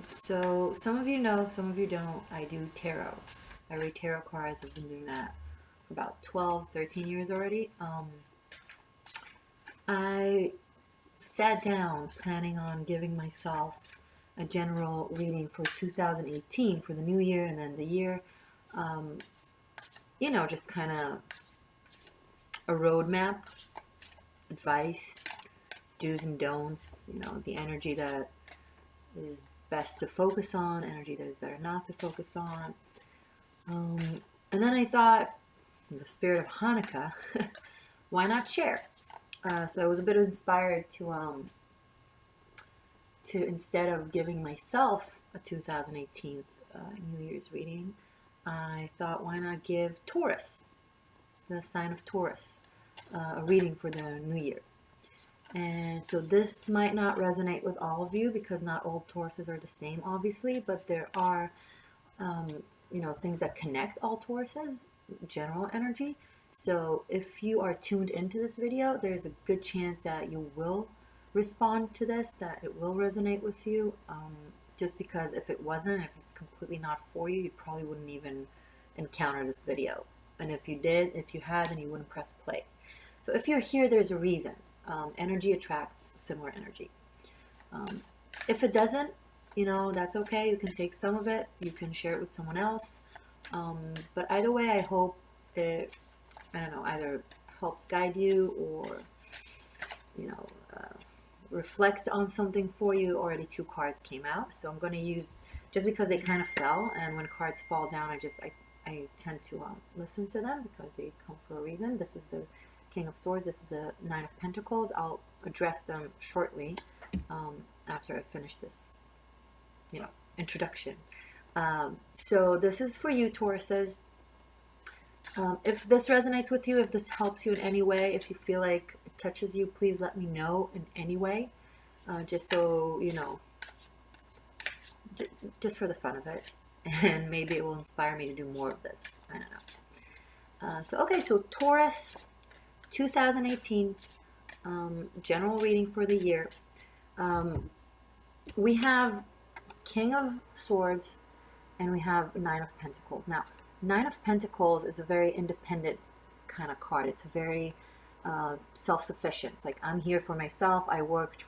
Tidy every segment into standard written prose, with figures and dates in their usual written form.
So some of you know, some of you don't. I do tarot. I read tarot cards. I've been doing that for about 12, 13 years already. I sat down planning on giving myself a general reading for 2018 for the new year and then the year. Just kind of a roadmap, advice, do's and don'ts, the energy that is best to focus on, energy that is better not to focus on. And then I thought, in the spirit of Hanukkah, why not share? So I was a bit inspired to instead of giving myself a 2018 New Year's reading, I thought, why not give Taurus, the sign of Taurus, a reading for the new year. And so this might not resonate with all of you because not all Tauruses are the same, obviously, but there are, things that connect all Tauruses, general energy. So if you are tuned into this video, there's a good chance that you will respond to this, that it will resonate with you. Just because if it wasn't, if it's completely not for you, you probably wouldn't even encounter this video. And if you did, if you had, then you wouldn't press play. So if you're here, there's a reason. Energy attracts similar energy. If it doesn't, that's okay. You can take some of it. You can share it with someone else. But either way, I hope it, either helps guide you or, reflect on something for you. Already 2 cards came out. So I'm going to use, just because they kind of fell, and when cards fall down, I tend to listen to them because they come for a reason. This is the King of Swords. This is a 9 of Pentacles. I'll address them shortly after I finish this, introduction. So this is for you, Tauruses. If this resonates with you, if this helps you in any way, if you feel like it touches you, please let me know in any way. Just so you know, just for the fun of it. And maybe it will inspire me to do more of this. I don't know. So Taurus, 2018, general reading for the year. We have King of Swords and we have 9 of Pentacles. Now, 9 of Pentacles is a very independent kind of card. It's very self-sufficient. It's like, I'm here for myself. I worked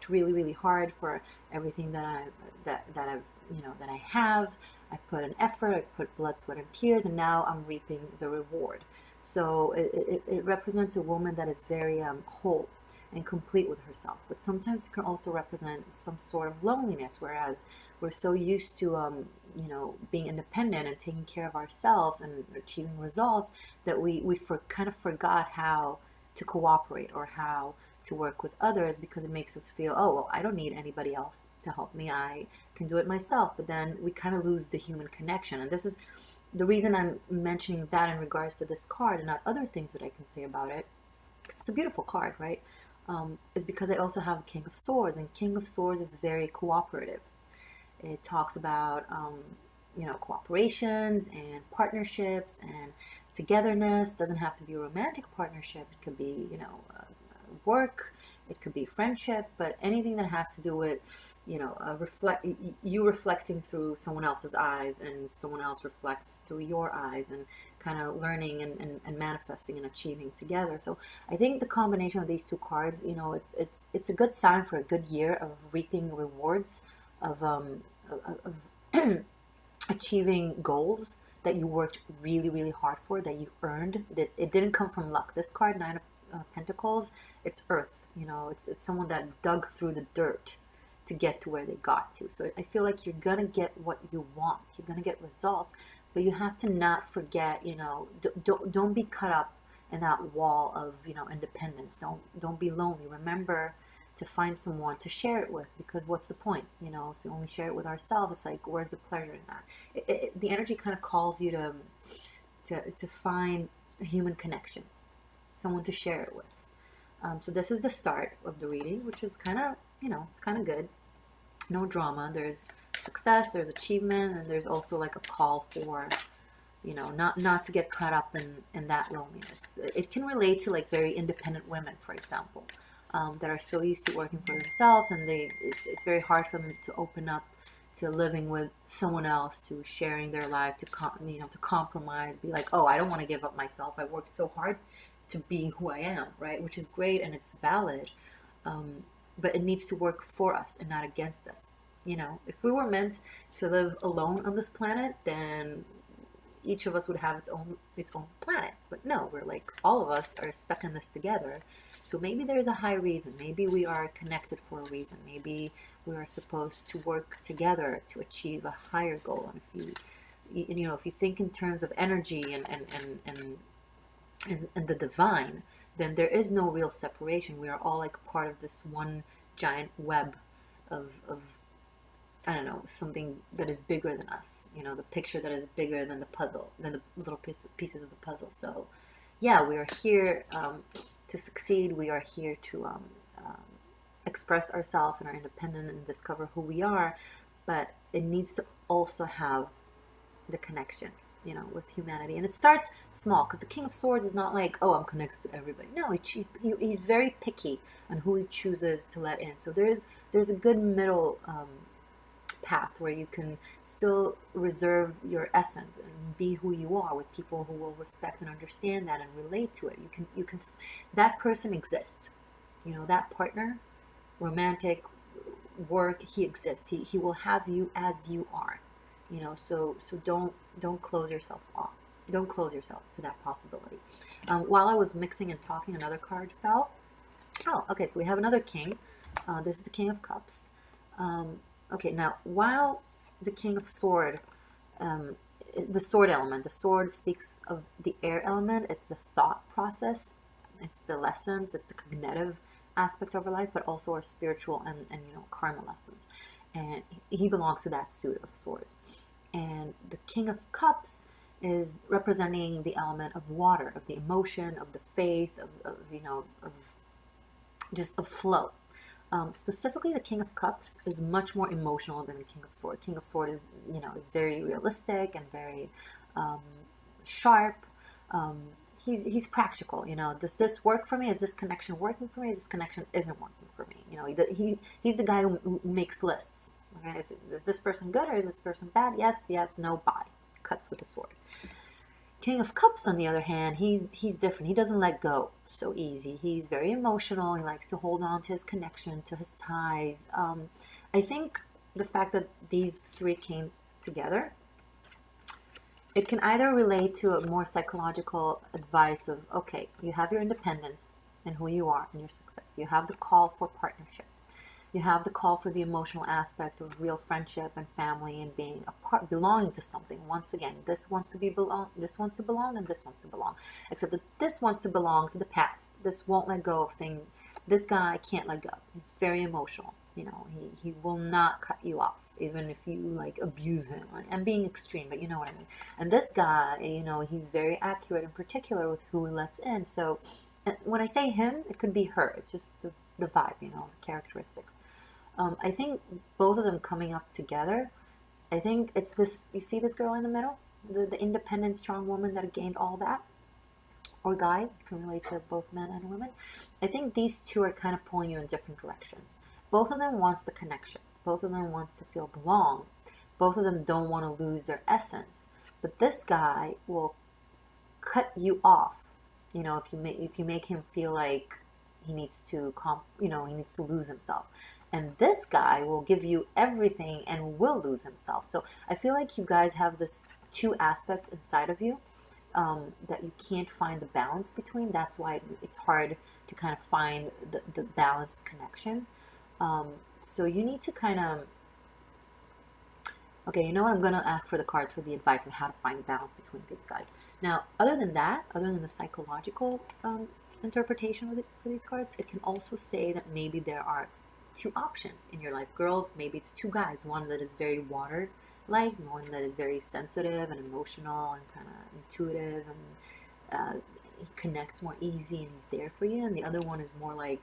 really, really hard for everything that I have. I put an effort, I put blood, sweat, and tears, and now I'm reaping the reward. So it represents a woman that is very whole and complete with herself. But sometimes it can also represent some sort of loneliness, whereas we're so used to being independent and taking care of ourselves and achieving results that we kind of forgot how to cooperate or how to work with others, because it makes us feel, oh, well, I don't need anybody else to help me. I can do it myself. But then we kind of lose the human connection. And this is the reason I'm mentioning that in regards to this card and not other things that I can say about it. It's a beautiful card, right? Is because I also have King of Swords, and King of Swords is very cooperative. It talks about, cooperations and partnerships and togetherness. It doesn't have to be a romantic partnership. It could be, work. It could be friendship, but anything that has to do with, you reflecting through someone else's eyes and someone else reflects through your eyes, and kind of learning and manifesting and achieving together. So I think the combination of these 2 cards, it's a good sign for a good year of reaping rewards, of achieving goals that you worked really, really hard for, that you earned, that it didn't come from luck. This card, 9 of Pentacles, it's earth, it's someone that dug through the dirt to get to where they got to. So I feel like you're gonna get what you want, you're gonna get results, but you have to not forget, don't be cut up in that wall of, independence. Don't be lonely. Remember to find someone to share it with, because what's the point? If you only share it with ourselves, it's like, where's the pleasure in that? The energy kind of calls you to find a human connection, someone to share it with. So this is the start of the reading, which is kind of, it's kind of good. No drama. There's success, there's achievement, and there's also like a call for, not to get caught up in that loneliness. It can relate to like very independent women, for example. that are so used to working for themselves, and it's very hard for them to open up to living with someone else, to sharing their life, to compromise, be like, oh, I don't want to give up myself. I worked so hard to be who I am, right? Which is great and it's valid, but it needs to work for us and not against us. If we were meant to live alone on this planet, then each of us would have its own planet. But no, we're like, all of us are stuck in this together. So maybe there's a high reason. Maybe we are connected for a reason. Maybe we are supposed to work together to achieve a higher goal. And if you think in terms of energy and the divine, then there is no real separation. We are all like part of this one giant web of I don't know, something that is bigger than us. The picture that is bigger than the puzzle, than the little pieces of the puzzle. So, yeah, we are here to succeed. We are here to express ourselves and are independent and discover who we are. But it needs to also have the connection, with humanity. And it starts small, because the King of Swords is not like, oh, I'm connected to everybody. No, he's very picky on who he chooses to let in. So there's a good middle path where you can still reserve your essence and be who you are with people who will respect and understand that and relate to it. You can that person exists. That partner, romantic, work, he exists. He will have you as you are. So don't close yourself off. Don't close yourself to that possibility. While I was mixing and talking, another card fell. Oh, okay, so we have another king. This is the King of Cups. Okay, now, while the King of Sword, the sword element, the sword speaks of the air element. It's the thought process. It's the lessons. It's the cognitive aspect of our life, but also our spiritual and karma lessons. And he belongs to that suit of swords. And the King of Cups is representing the element of water, of the emotion, of the faith, of just of flow. Specifically, the King of Cups is much more emotional than the King of Sword. King of Sword is very realistic and very sharp. He's practical. Does this work for me? Is this connection working for me? Is this connection isn't working for me? He's the guy who makes lists. Okay? Is this person good or is this person bad? Yes, no, bye. Cuts with the sword. King of Cups, on the other hand, he's different. He doesn't let go so easy. He's very emotional. He likes to hold on to his connection, to his ties. I think the fact that these three came together, it can either relate to a more psychological advice of, okay, you have your independence and who you are and your success. You have the call for partnership. You have the call for the emotional aspect of real friendship and family and being a part, belonging to something. Once again, this wants to belong, and this wants to belong. Except that this wants to belong to the past. This won't let go of things. This guy can't let go. He's very emotional. He will not cut you off, even if you abuse him. I'm being extreme, but you know what I mean. And this guy, he's very accurate and particular with who he lets in. So when I say him, it could be her. It's just the vibe, the characteristics. I think both of them coming up together, I think it's this, you see this girl in the middle? The independent, strong woman that gained all that? Or guy, can relate to both men and women. I think these two are kind of pulling you in different directions. Both of them wants the connection. Both of them want to feel belong. Both of them don't want to lose their essence. But this guy will cut you off, if you make him feel like he needs to lose himself. And this guy will give you everything and will lose himself. So I feel like you guys have this two aspects inside of you that you can't find the balance between. That's why it's hard to kind of find the balanced connection. So you need to kind of, okay, you know what? I'm going to ask for the cards for the advice on how to find balance between these guys. Now, other than the psychological interpretation for these cards, it can also say that maybe there are two options in your life. Girls, maybe it's two guys. One that is very water-like, one that is very sensitive and emotional and kind of intuitive, and he connects more easy and he's there for you. And the other one is more like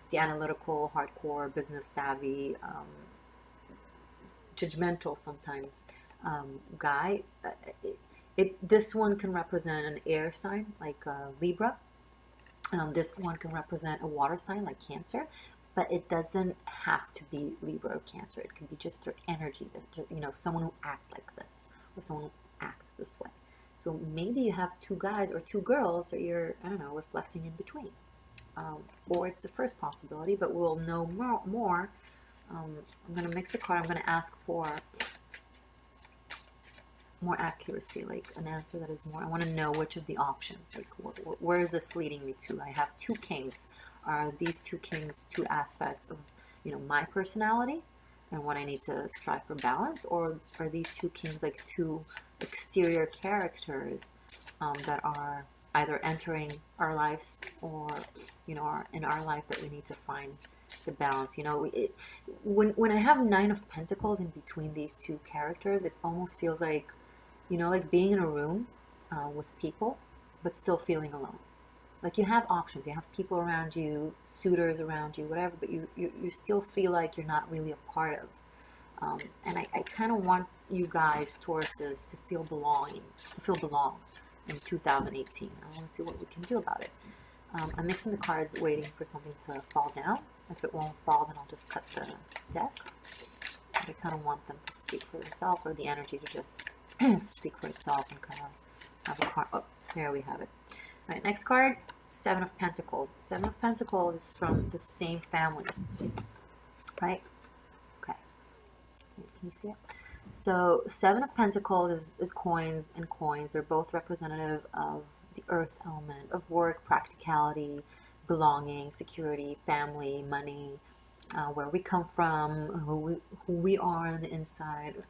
the analytical, hardcore, business savvy, judgmental sometimes guy. This one can represent an air sign like Libra. This one can represent a water sign like Cancer, but it doesn't have to be Libra or Cancer. It can be just their energy, that, you know, someone who acts like this or someone who acts this way. So maybe you have two guys or two girls that you're, I don't know, reflecting in between. Or it's the first possibility, but we'll know more. I'm going to mix the card. I'm going to ask for more accuracy, like an answer that is more. I want to know which of the options, like where is this leading me to? I have two kings. Are these two kings two aspects of, you know, my personality and what I need to strive for balance, or are these two kings like two exterior characters that are either entering our lives or, you know, are in our life that we need to find the balance? You know, when I have Nine of Pentacles in between these two characters, it almost feels like, you know, like being in a room with people, but still feeling alone. Like you have options, you have people around you, suitors around you, whatever, but you still feel like you're not really a part of. And I kind of want you guys, Tauruses, to feel belonging, to feel belong in 2018. I want to see what we can do about it. I'm mixing the cards, waiting for something to fall down. If it won't fall, then I'll just cut the deck. But I kind of want them to speak for themselves, or the energy to just speak for itself and kind of have a card. Oh, there we have it. All right, next card, Seven of Pentacles. Seven of Pentacles is from the same family, right? Okay. Can you see it? So Seven of Pentacles is coins and coins. They're both representative of the earth element, of work, practicality, belonging, security, family, money, where we come from, who we are on the inside,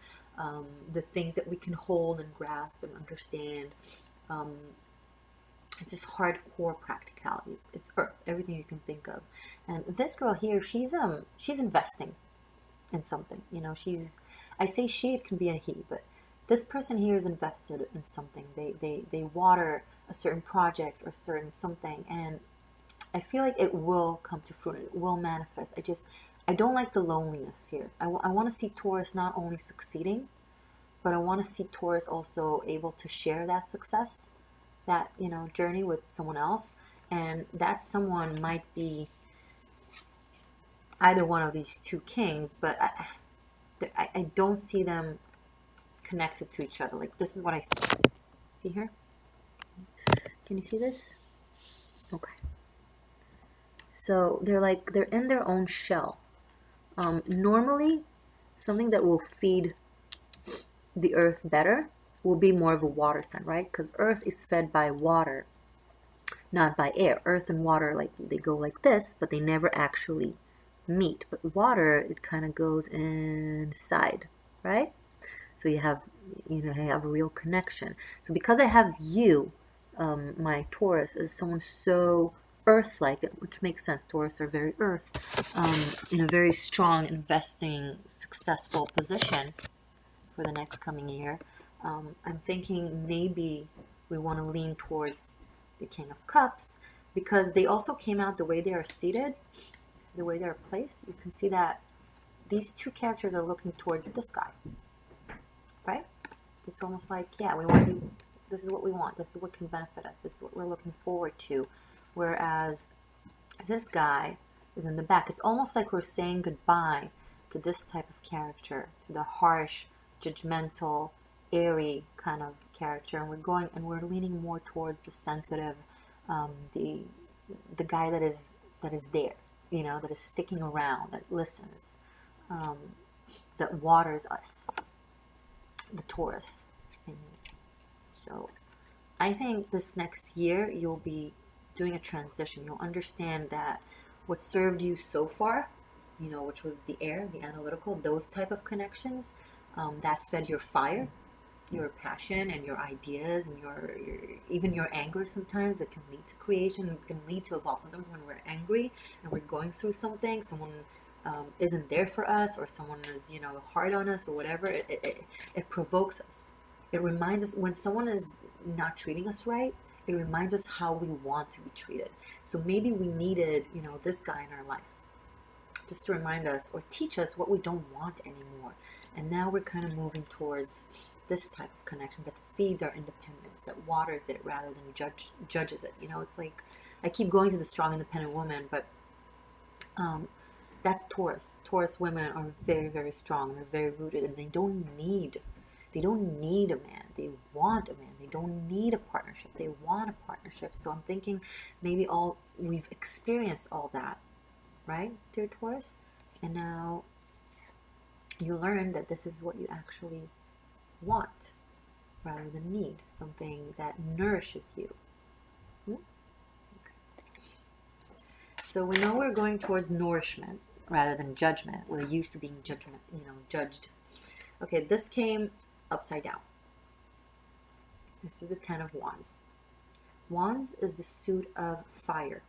the things that we can hold and grasp and understand. It's just hardcore practicality. It's earth, everything you can think of. And this girl here, she's investing in something. You know, I say she, it can be a he, but this person here is invested in something. They water a certain project or certain something, and I feel like it will come to fruit. It will manifest. I don't like the loneliness here. I want to see Taurus not only succeeding, but I want to see Taurus also able to share that success, that, you know, journey with someone else. And that someone might be either one of these two kings, but I don't see them connected to each other. Like, this is what I see. See here? Can you see this? Okay. So they're in their own shell. Normally, something that will feed the earth better will be more of a water sign, right? Because earth is fed by water, not by air. Earth and water, like, they go like this, but they never actually meet. But water, it kind of goes inside, right? So you have a real connection. So because I have you, my Taurus, as someone so earth-like, which makes sense. Taurus are very earth, in a very strong, investing, successful position for the next coming year. I'm thinking maybe we want to lean towards the King of Cups, because they also came out the way they are seated, the way they're placed. You can see that these two characters are looking towards this guy, right? It's almost like, yeah, we want you. This is what we want. This is what can benefit us. This is what we're looking forward to. Whereas this guy is in the back. It's almost like we're saying goodbye to this type of character, to the harsh, judgmental, airy kind of character, and we're leaning more towards the sensitive, the guy that is there, you know, that is sticking around, that listens, that waters us, the Taurus. And so I think this next year you'll be doing a transition. You'll understand that what served you so far, you know, which was the air, the analytical, those type of connections, that fed your fire, your passion, and your ideas, and your even your anger. Sometimes it can lead to creation, it can lead to evolve. Sometimes when we're angry and we're going through something, someone isn't there for us, or someone is, you know, hard on us or whatever, it provokes us. It reminds us when someone is not treating us right. It reminds us how we want to be treated. So maybe we needed, you know, this guy in our life just to remind us or teach us what we don't want anymore. And now we're kind of moving towards this type of connection that feeds our independence, that waters it rather than judges it. You know, it's like I keep going to the strong, independent woman, but that's Taurus. Taurus women are very, very strong. They're very rooted, and they don't need a man. They want a man. They don't need a partnership. They want a partnership. So I'm thinking maybe we've experienced all that, right, dear Taurus? And now you learn that this is what you actually want rather than need, something that nourishes you. Okay. So we know we're going towards nourishment rather than judgment. We're used to being judged. Okay, this came upside down. This is the 10 of Wands. Wands is the suit of fire.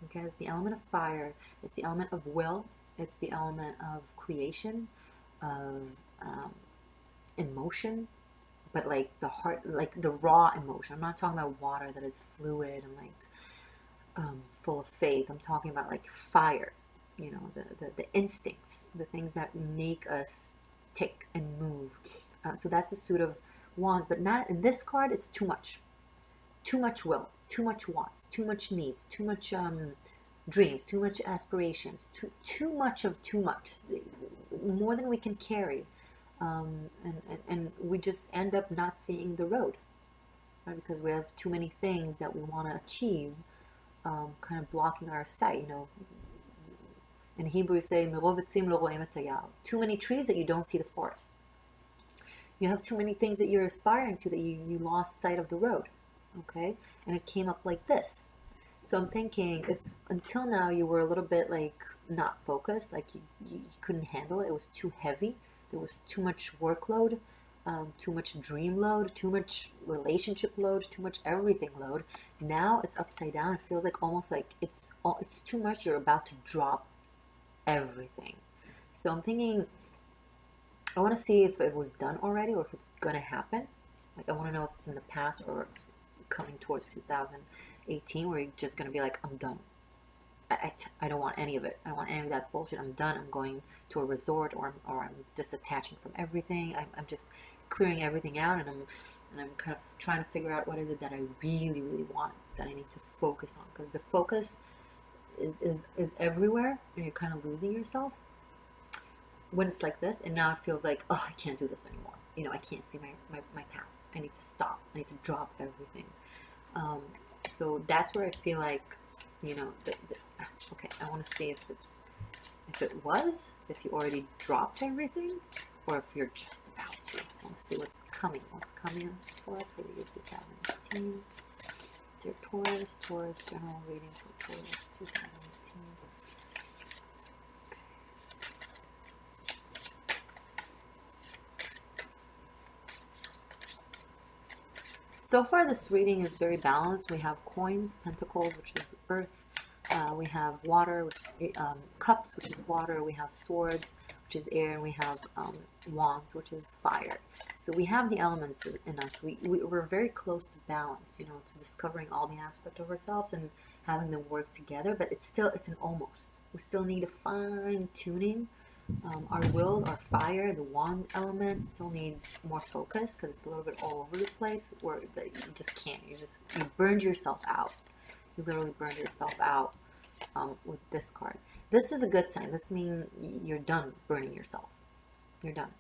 Okay, it's the element of fire. It's the element of will. It's the element of creation, of emotion, but like the heart, like the raw emotion. I'm not talking about water that is fluid and like full of faith. I'm talking about like fire, the instincts, the things that make us tick and move. So that's the suit of Wands, but not in this card. It's too much will, too much wants, too much needs, too much dreams, too much aspirations, too much of too much, more than we can carry, and we just end up not seeing the road, right? Because we have too many things that we want to achieve, kind of blocking our sight. In Hebrew, say "Merov etzim lo ro'em et hayar." Too many trees that you don't see the forest. You have too many things that you're aspiring to that you lost sight of the road. Okay, and it came up like this. So I'm thinking, if until now you were a little bit like not focused, like you couldn't handle it, it was too heavy, there was too much workload, too much dream load, too much relationship load, too much everything load. Now it's upside down. It feels like almost like it's too much. You're about to drop everything. So I'm thinking, I want to see if it was done already or if it's gonna happen. Like, I want to know if it's in the past or coming towards 2018, where you're just going to be like, I'm done. I don't want any of it. I don't want any of that bullshit. I'm done. I'm going to a resort, or I'm disattaching from everything. I'm just clearing everything out, and I'm kind of trying to figure out what is it that I really, really want, that I need to focus on. Because the focus is everywhere, and you're kind of losing yourself when it's like this. And now it feels like, oh, I can't do this anymore. I can't see my path. I need to stop. I need to drop everything. So that's where I feel like, okay, I want to see if you already dropped everything, or if you're just about to. I want to see what's coming to us for the year 2018. Dear Taurus, general reading for Taurus 2018. So far, this reading is very balanced. We have coins, pentacles, which is earth. We have water, cups, which is water. We have swords, which is air. And we have wands, which is fire. So we have the elements in us. We're very close to balance, to discovering all the aspects of ourselves and having them work together. But it's an almost. We still need a fine tuning. Our will, our fire, the wand element still needs more focus because it's a little bit all over the place, where you just can't. You burned yourself out. You literally burned yourself out with this card. This is a good sign. This means you're done burning yourself. You're done.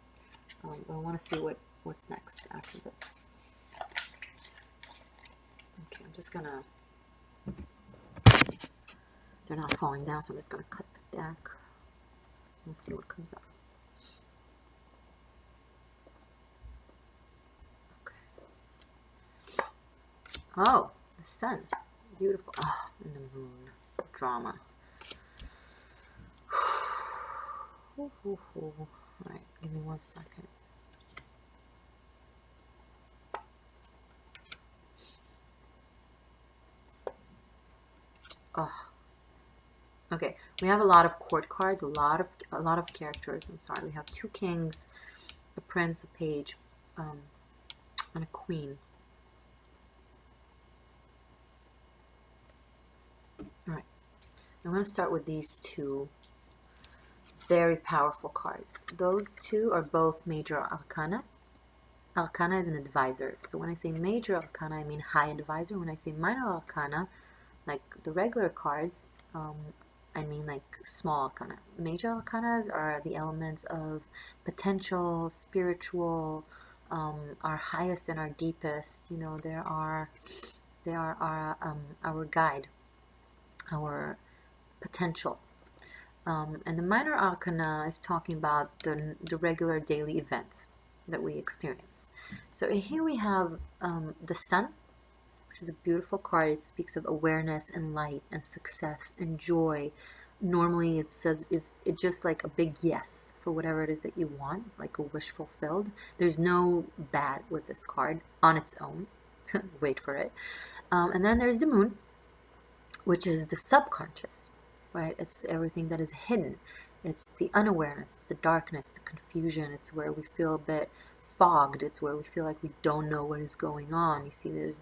But I want to see what's next after this. Okay, I'm just gonna. They're not falling down, so I'm just gonna cut the deck. Let's see what comes up. Okay. Oh, the sun. Beautiful. Oh, and the moon. Drama. Alright, give me 1 second. Oh. Okay, we have a lot of court cards, a lot of characters. I'm sorry, we have 2 kings, a prince, a page, and a queen. All right, I'm going to start with these 2 very powerful cards. Those 2 are both major arcana. Arcana is an advisor. So when I say major arcana, I mean high advisor. When I say minor arcana, Like the regular cards, I mean like small arcana. Major arcanas are the elements of potential, spiritual, our highest and our deepest. You know, they are our guide, our potential. And the minor arcana is talking about the regular daily events that we experience. So here we have the sun, which is a beautiful card. It speaks of awareness and light and success and joy. Normally it says it's just like a big yes for whatever it is that you want, like a wish fulfilled. There's no bad with this card on its own. Wait for it. And then there's the moon, which is the subconscious, right? It's everything that is hidden. It's the unawareness, it's the darkness, the confusion. It's where we feel a bit fogged. It's where we feel like we don't know what is going on. You see, there's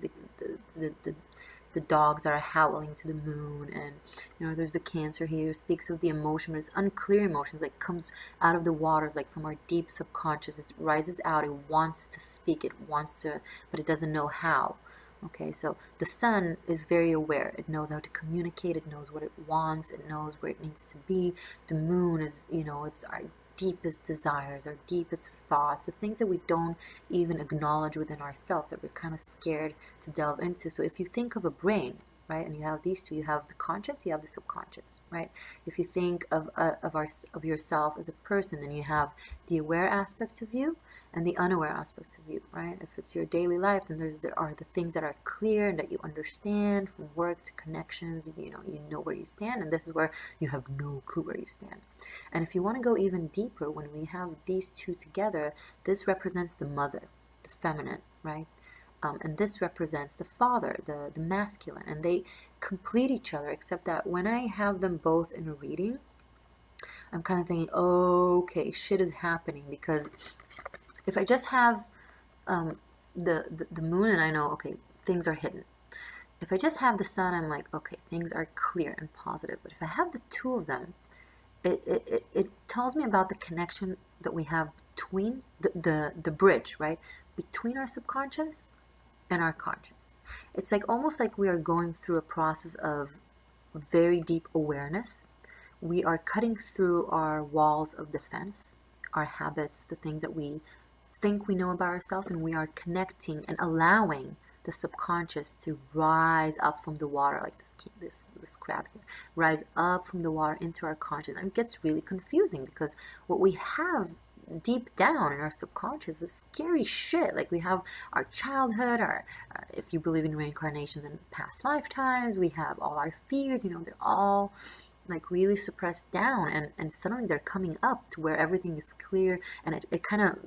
the dogs that are howling to the moon, and you know, there's the Cancer here. It speaks of the emotion, but it's unclear emotions, like comes out of the waters, like from our deep subconscious. It rises out. It wants to speak. It wants to, but it doesn't know how. Okay, so the sun is very aware. It knows how to communicate. It knows what it wants. It knows where it needs to be. The moon is, you know, it's our deepest desires, our deepest thoughts, the things that we don't even acknowledge within ourselves, that we're kind of scared to delve into. So if you think of a brain, right, and you have these two, you have the conscious, you have the subconscious, right? If you think of yourself as a person, then you have the aware aspect of you and the unaware aspects of you, right? If it's your daily life, then there are the things that are clear and that you understand, from work to connections. You know where you stand, and this is where you have no clue where you stand. And if you want to go even deeper, when we have these two together, this represents the mother, the feminine, right? And this represents the father, the masculine, and they complete each other, except that when I have them both in a reading, I'm kind of thinking, okay, shit is happening, because if I just have the moon, and I know, okay, things are hidden. If I just have the sun, I'm like, okay, things are clear and positive. But if I have the two of them, it tells me about the connection that we have between the bridge, right, between our subconscious and our conscious. It's like almost like we are going through a process of very deep awareness. We are cutting through our walls of defense, our habits, the things that we think we know about ourselves, and we are connecting and allowing the subconscious to rise up from the water, like this crab here, rise up from the water into our conscious. And it gets really confusing, because what we have deep down in our subconscious is scary shit. Like we have our childhood, our if you believe in reincarnation, then past lifetimes. We have all our fears. They're all like really suppressed down, and suddenly they're coming up to where everything is clear, and it kind of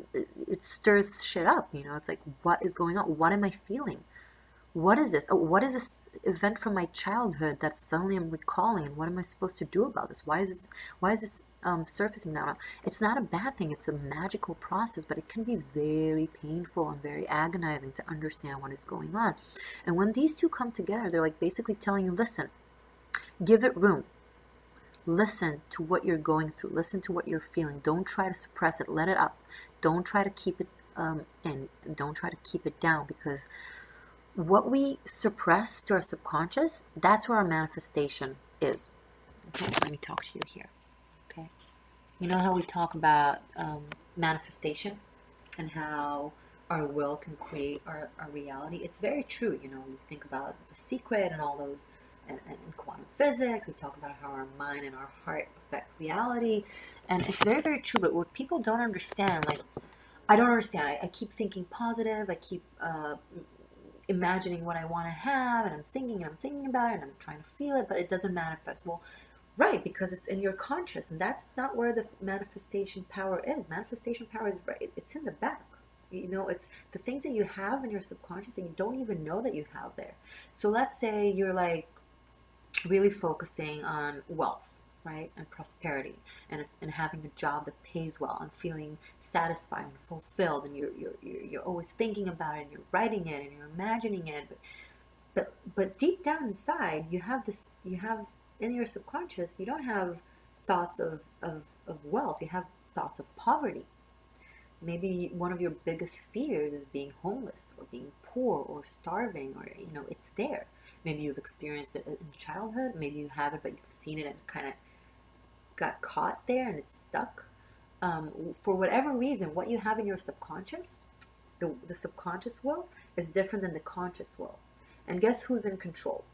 it stirs shit up. It's like, what is going on? What am I feeling? What is this? Oh, what is this event from my childhood that suddenly I'm recalling, and what am I supposed to do about this? Why is this surfacing now? It's not a bad thing. It's a magical process, but it can be very painful and very agonizing to understand what is going on. And when these two come together, they're like basically telling you, listen, give it room. Listen to what you're going through. Listen to what you're feeling. Don't try to suppress it. Let it up. Don't try to keep it in. Don't try to keep it down, because what we suppress to our subconscious, that's where our manifestation is. Okay, let me talk to you here. Okay. You know how we talk about manifestation and how our will can create our reality? It's very true. We think about The Secret and all those, and quantum physics. We talk about how our mind and our heart affect reality. And it's very, very true. But what people don't understand, like, I don't understand. I keep thinking positive. I keep imagining what I want to have, and I'm thinking about it, and I'm trying to feel it, but it doesn't manifest. Well, right, because it's in your conscious, and that's not where the manifestation power is. Manifestation power is right, it's in the back. It's the things that you have in your subconscious that you don't even know that you have there. So let's say you're like really focusing on wealth, right, and prosperity, and having a job that pays well, and feeling satisfied and fulfilled, and you're always thinking about it, and you're writing it, and you're imagining it, but deep down inside, you have in your subconscious, you don't have thoughts of wealth. You have thoughts of poverty. Maybe one of your biggest fears is being homeless, or being poor, or starving, or it's there. Maybe you've experienced it in childhood. Maybe you haven't, but you've seen it and kind of got caught there and it's stuck. For whatever reason, what you have in your subconscious, the subconscious will, is different than the conscious will. And guess who's in control?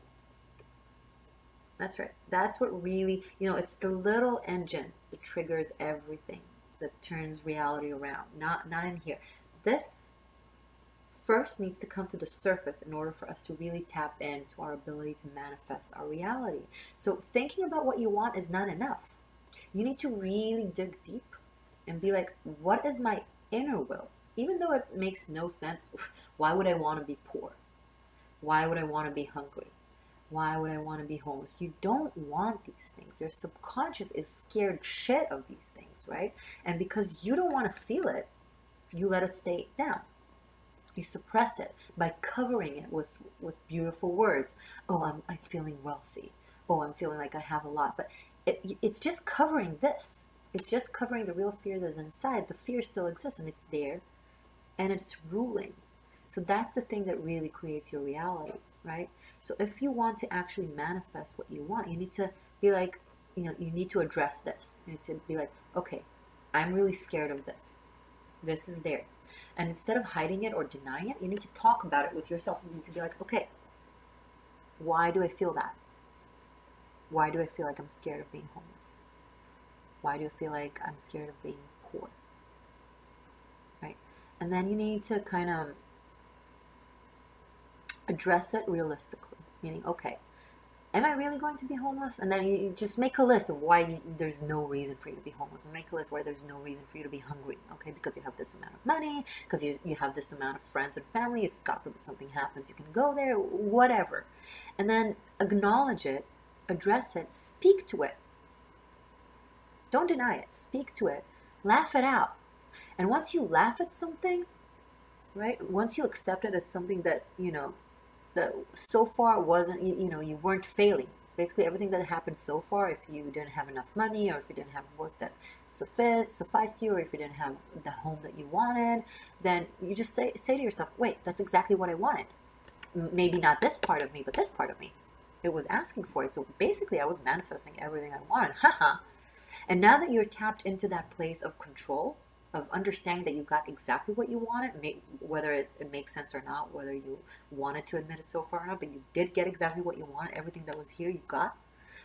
That's right. That's what really, it's the little engine that triggers everything, that turns reality around. Not in here. This first needs to come to the surface in order for us to really tap into our ability to manifest our reality. So thinking about what you want is not enough. You need to really dig deep and be like, what is my inner will? Even though it makes no sense, why would I want to be poor? Why would I want to be hungry? Why would I want to be homeless? You don't want these things. Your subconscious is scared shit of these things, right? And because you don't want to feel it, you let it stay down. You suppress it by covering it with beautiful words. Oh, I'm feeling wealthy. Oh, I'm feeling like I have a lot. But it's just covering this. It's just covering the real fear that's inside. The fear still exists and it's there and it's ruling. So that's the thing that really creates your reality, right? So if you want to actually manifest what you want, you need to be like, you need to address this. You need to be like, okay, I'm really scared of this. This is there. And instead of hiding it or denying it, you need to talk about it with yourself. You need to be like, okay, why do I feel that? Why do I feel like I'm scared of being homeless? Why do I feel like I'm scared of being poor? Right? And then you need to kind of address it realistically, meaning, okay, am I really going to be homeless? And then you just make a list of why there's no reason for you to be homeless. Make a list why there's no reason for you to be hungry, okay? Because you have this amount of money, because you have this amount of friends and family. If God forbid something happens, you can go there, whatever. And then acknowledge it, address it, speak to it. Don't deny it, speak to it, laugh it out. And once you laugh at something, right? Once you accept it as something that, that so far wasn't, you weren't failing. Basically, everything that happened so far, if you didn't have enough money, or if you didn't have work that sufficed you, or if you didn't have the home that you wanted, then you just say to yourself, wait, that's exactly what I wanted. Maybe not this part of me, but this part of me. It was asking for it. So basically, I was manifesting everything I wanted. Haha. And now that you're tapped into that place of control, of understanding that you got exactly what you wanted, whether it makes sense or not, whether you wanted to admit it so far or not, but you did get exactly what you wanted, everything that was here you got.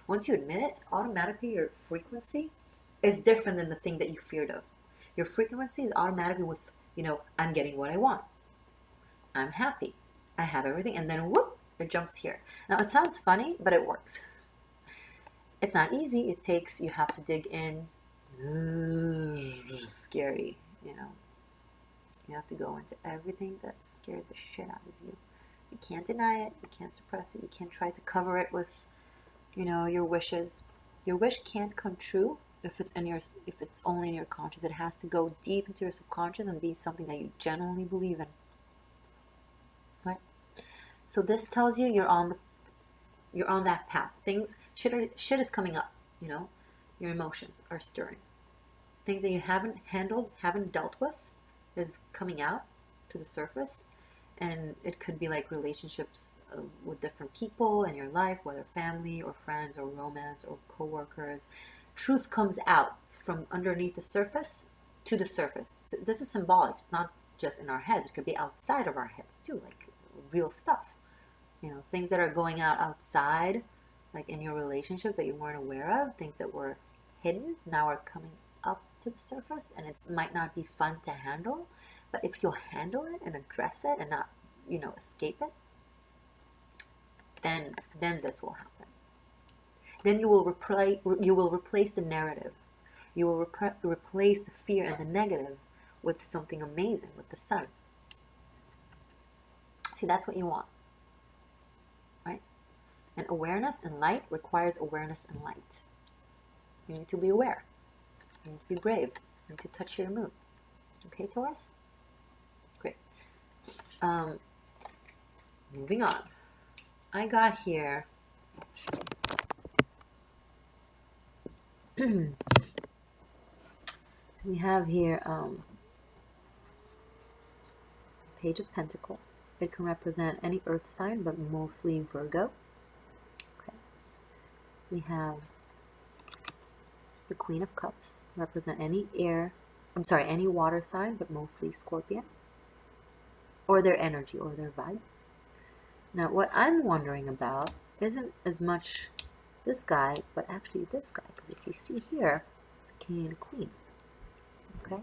Once you admit it, automatically your frequency is different than the thing that you feared of. Your frequency is automatically with, I'm getting what I want. I'm happy. I have everything. And then whoop, it jumps here. Now it sounds funny, but it works. It's not easy. You have to dig in. Scary, You have to go into everything that scares the shit out of you. You can't deny it. You can't suppress it. You can't try to cover it with, your wishes. Your wish can't come true if it's only in your conscious. It has to go deep into your subconscious and be something that you genuinely believe in. Right? So this tells you you're on that path. Shit is coming up, Your emotions are stirring. Things that you haven't handled, haven't dealt with, is coming out to the surface. And it could be like relationships with different people in your life, whether family or friends or romance or coworkers. Truth comes out from underneath the surface to the surface. This is symbolic. It's not just in our heads. It could be outside of our heads too, like real stuff. Things that are going out outside, like in your relationships that you weren't aware of, things that were hidden now are coming up to the surface, and it might not be fun to handle, but if you'll handle it and address it and not, escape it, then this will happen. Then you will replace the narrative. You will replace the fear and the negative with something amazing, with the sun. See, that's what you want. Right? And awareness and light requires awareness and light. You need to be aware. You need to be brave. You need to touch your moon. Okay, Taurus? Great. Moving on. I got here. We have here Page of Pentacles. It can represent any earth sign, but mostly Virgo. Okay. We have the Queen of Cups, represent any any water sign, but mostly Scorpion, or their energy or their vibe. Now, what I'm wondering about isn't as much this guy, but actually this guy, because if you see here, it's a king and a queen. Okay.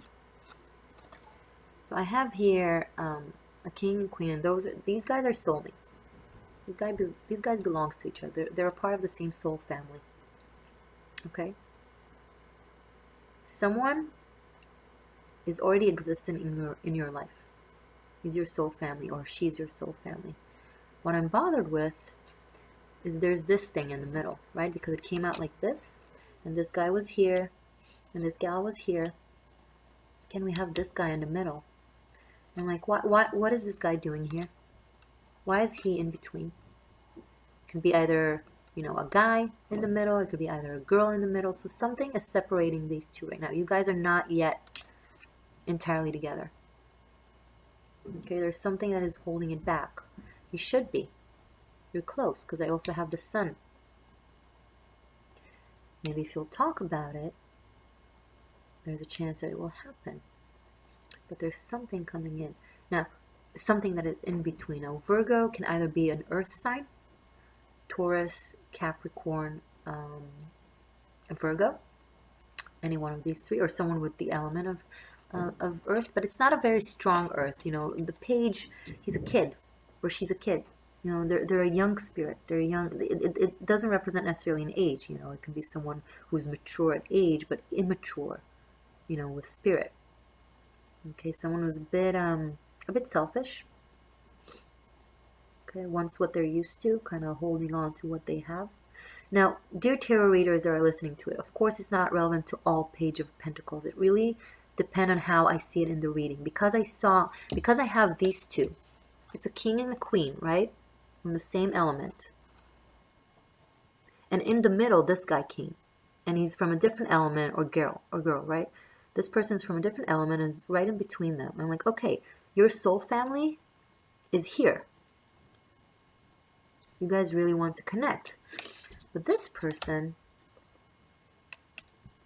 So I have here a king and queen, and these guys are soulmates. These guys belongs to each other. They're a part of the same soul family. Okay. Someone is already existing in your life. He's your soul family, or she's your soul family. What I'm bothered with is there's this thing in the middle, right? Because it came out like this, and this guy was here, and this gal was here. Can we have this guy in the middle? And like, what is this guy doing here? Why is he in between? It can be either, a guy in the middle. It could be either a girl in the middle. So something is separating these two right now. You guys are not yet entirely together. Okay, there's something that is holding it back. You should be. You're close, because I also have the sun. Maybe if you'll talk about it, there's a chance that it will happen. But there's something coming in. Now, something that is in between. Now, Virgo can either be an earth sign, Taurus, Capricorn, Virgo, any one of these three, or someone with the element of earth, but it's not a very strong earth. The page, he's a kid, or she's a kid. They're a young spirit. They're young. It doesn't represent necessarily an age. It can be someone who's mature at age, but immature, with spirit. Okay, someone who's a bit selfish. Okay, wants what they're used to, kind of holding on to what they have. Now, dear tarot readers that are listening to it, of course it's not relevant to all Page of Pentacles. It really depends on how I see it in the reading. Because I have these two. It's a king and a queen, right? From the same element. And in the middle, this guy came. And he's from a different element, or girl, right? This person's from a different element and is right in between them. I'm like, okay, your soul family is here. You guys really want to connect. But this person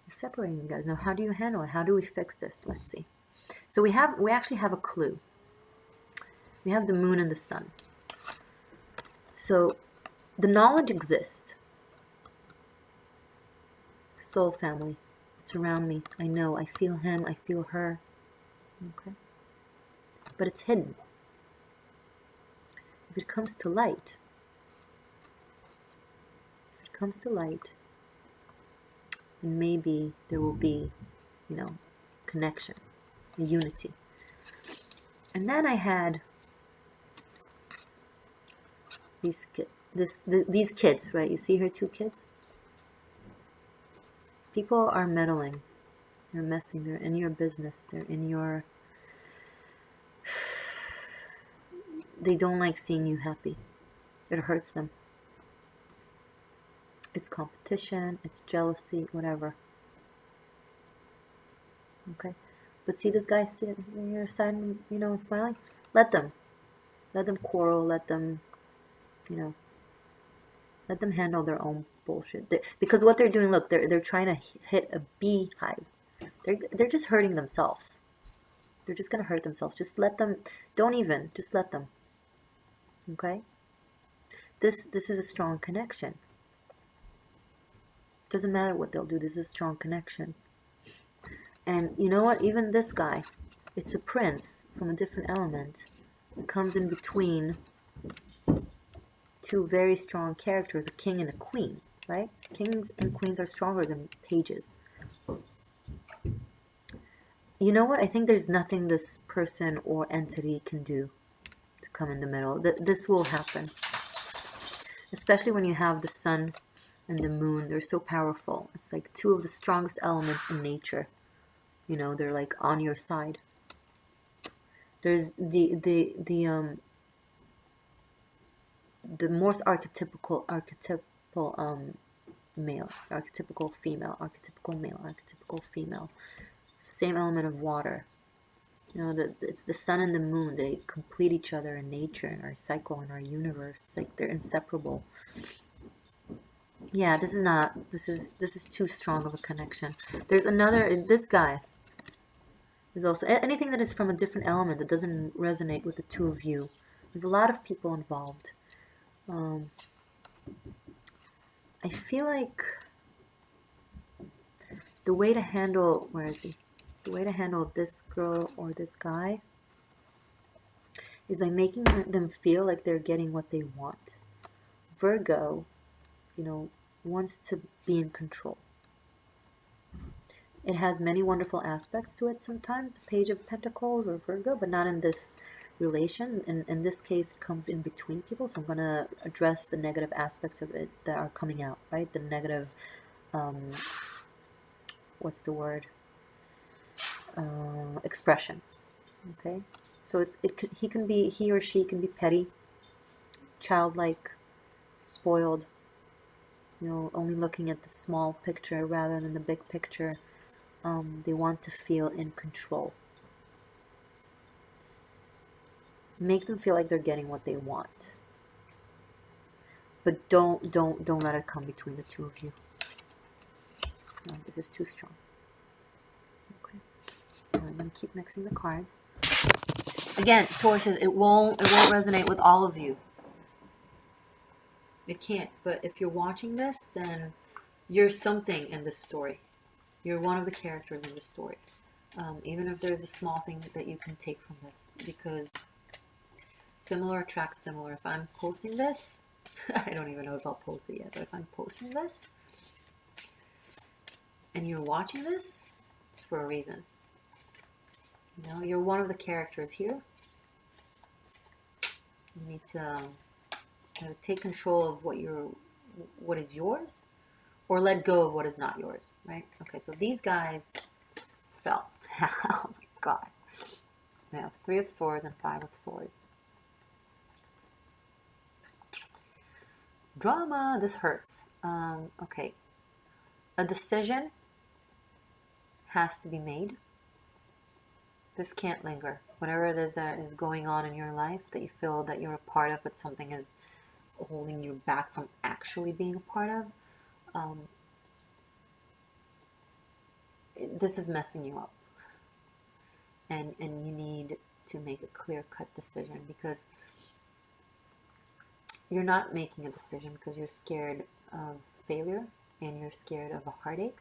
is separating you guys. Now, how do you handle it? How do we fix this? Let's see. So we actually have a clue. We have the moon and the sun. So the knowledge exists. Soul family. It's around me. I know. I feel him. I feel her. Okay. But it's hidden. If it comes to light, then maybe there will be, connection, unity. And then I had these kids, right? You see her two kids? People are meddling. They're messing. They're in your business. They're in your... They don't like seeing you happy. It hurts them. It's competition. It's jealousy. Whatever. Okay? But see this guy sitting on your side, and smiling? Let them quarrel. Let them handle their own bullshit. Because what they're doing, look, they're trying to hit a beehive. They're just hurting themselves. They're just gonna hurt themselves. Just let them. Just let them. Okay. This is a strong connection. Doesn't matter what they'll do. This is a strong connection. And you know what? Even this guy, it's a prince from a different element. It comes in between two very strong characters, a king and a queen, right? Kings and queens are stronger than pages. You know what? I think there's nothing this person or entity can do to come in the middle. This will happen. Especially when you have the sun and the moon. They're so powerful. It's like two of the strongest elements in nature. They're like on your side. There's the most archetypical male, archetypical female, archetypical male, archetypical female. Same element of water. You know, it's the sun and the moon. They complete each other in nature, in our cycle, in our universe. It's like they're inseparable. Yeah, this is not. This is too strong of a connection. There's another. This guy is also anything that is from a different element that doesn't resonate with the two of you. There's a lot of people involved. Um, I feel like the way to handle, where is he? The way to handle this girl or this guy is by making them feel like they're getting what they want. Virgo, you know, wants to be in control. It has many wonderful aspects to it sometimes, the Page of Pentacles or Virgo, but not in this relation. In this case, it comes in between people, so I'm going to address the negative aspects of it that are coming out, right? The negative, what's the word? Expression, okay? So he or she can be petty, childlike, spoiled, you know, only looking at the small picture rather than the big picture. They want to feel in control. Make them feel like they're getting what they want. But don't let it come between the two of you. No, this is too strong. Okay. I'm gonna keep mixing the cards. Again, Taurus, it won't resonate with all of you. It can't. But if you're watching this, then you're something in this story. You're one of the characters in the story. Even if there's a small thing that you can take from this, because similar attracts similar. If I'm posting this, I don't even know if I'll post it yet, but if I'm posting this and you're watching this, it's for a reason. You know, you're one of the characters here. You need to take control of what is yours, or let go of what is not yours, right? Okay, so these guys fell. Oh my God. We have 3 of Swords and 5 of Swords. Drama. This hurts. Okay. A decision has to be made. This can't linger. Whatever it is that is going on in your life that you feel that you're a part of, but something is holding you back from actually being a part of, this is messing you up. And you need to make a clear-cut decision, because you're not making a decision because you're scared of failure and you're scared of a heartache.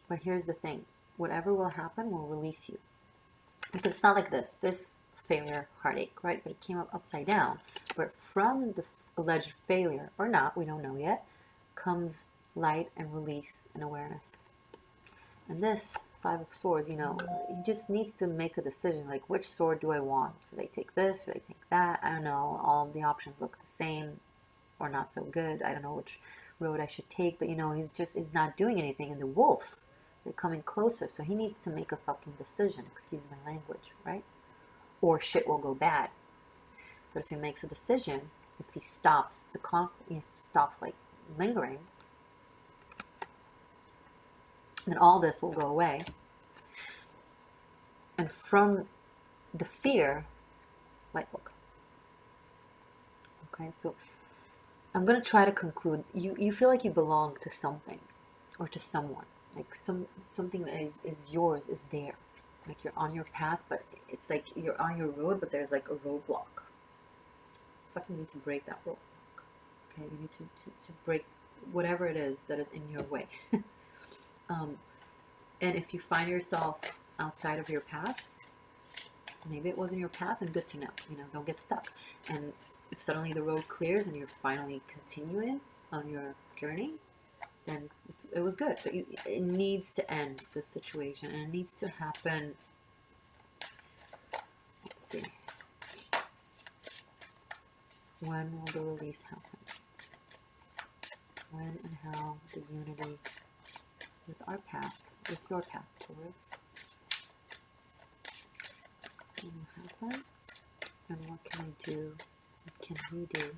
But here's the thing. Whatever will happen will release you. Because it's not like this failure, heartache, right? But it came up upside down. But from the alleged failure, or not, we don't know yet, comes light and release and awareness. And this 5 of Swords, you know, he just needs to make a decision, like, which sword do I want? Should I take this? Should I take that? I don't know. All the options look the same or not so good. I don't know which road I should take. But, you know, he's not doing anything. And the wolves, they're coming closer. So he needs to make a fucking decision. Excuse my language, right? Or shit will go bad. But if he makes a decision, if he stops the conflict, if he stops, like, lingering, then all this will go away. And from the fear, light look. Okay, so I'm going to try to conclude. You feel like you belong to something or to someone. Like something that is yours is there. Like you're on your path, but it's like you're on your road, but there's like a roadblock. Fucking need to break that roadblock. Okay, you need to break whatever it is that is in your way. And if you find yourself outside of your path, maybe it wasn't your path, and good to know. You know, don't get stuck. And if suddenly the road clears and you're finally continuing on your journey, then it was good. But it needs to end, this situation, and it needs to happen. Let's see. When will the release happen? When and how the unity with our path, with your path, Taurus, will happen, and what can I do, what can we do